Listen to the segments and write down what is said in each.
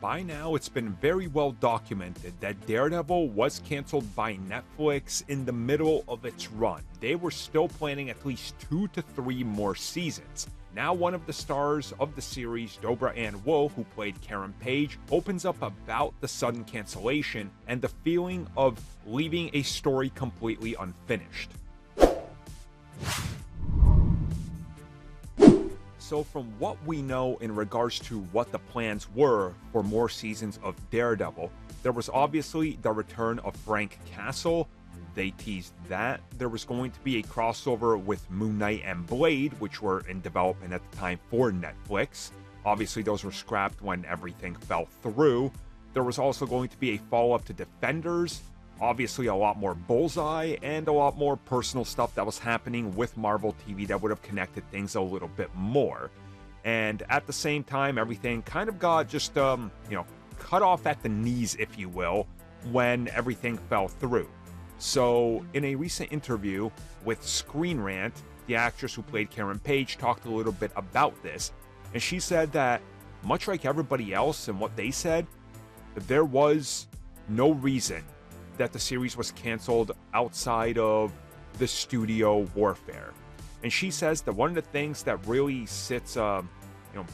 By now, it's been very well documented that Daredevil was canceled by Netflix in the middle of its run. They were still planning at least 2 to 3 more seasons. Now, one of the stars of the series, Dobra Ann Woll, who played Karen Page, opens up about the sudden cancellation and the feeling of leaving a story completely unfinished. So from what we know in regards to what the plans were for more seasons of Daredevil, there was obviously the return of Frank Castle. They teased that. There was going to be a crossover with Moon Knight and Blade, which were in development at the time for Netflix. Obviously, those were scrapped when everything fell through. There was also going to be a follow-up to Defenders. Obviously, a lot more Bullseye and a lot more personal stuff that was happening with Marvel TV that would have connected things a little bit more. And at the same time, everything kind of got just, cut off at the knees, if you will, when everything fell through. So, in a recent interview with Screen Rant, the actress who played Karen Page talked a little bit about this, and she said that, much like everybody else and what they said, there was no reason that the series was canceled outside of the studio warfare. And she says that one of the things that really sits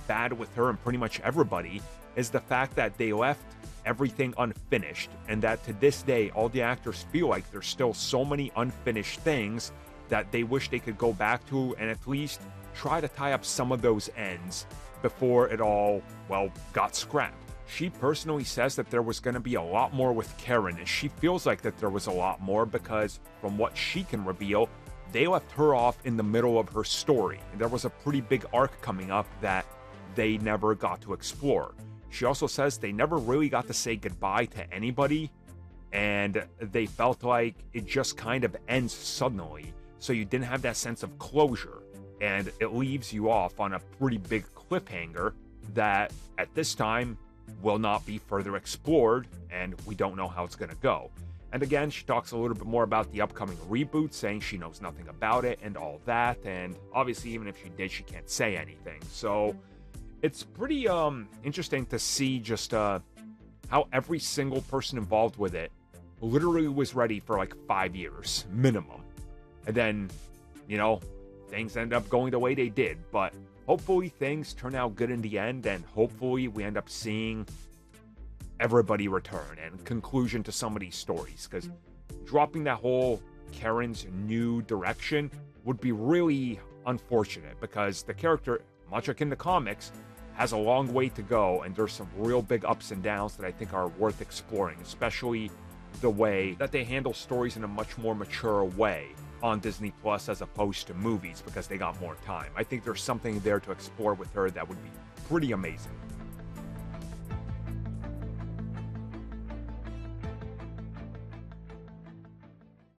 bad with her and pretty much everybody is the fact that they left everything unfinished, and that to this day all the actors feel like there's still so many unfinished things that they wish they could go back to and at least try to tie up some of those ends before it all, got scrapped. She personally says that there was going to be a lot more with Karen, and she feels like that there was a lot more because, from what she can reveal, they left her off in the middle of her story, and there was a pretty big arc coming up that they never got to explore. She also says they never really got to say goodbye to anybody, and they felt like it just kind of ends suddenly, so you didn't have that sense of closure, and it leaves you off on a pretty big cliffhanger that, at this time, will not be further explored, and we don't know how it's going to go. And again, she talks a little bit more about the upcoming reboot, saying she knows nothing about it and all that, and obviously even if she did, she can't say anything. So it's pretty interesting to see just how every single person involved with it literally was ready for like 5 years minimum, and then things end up going the way they did. But hopefully things turn out good in the end, and hopefully we end up seeing everybody return and conclusion to some of these stories, because dropping that whole Karen's new direction would be really unfortunate, because the character, much like in the comics, has a long way to go, and there's some real big ups and downs that I think are worth exploring, especially the way that they handle stories in a much more mature way on Disney Plus as opposed to movies, because they got more time. I think there's something there to explore with her that would be pretty amazing.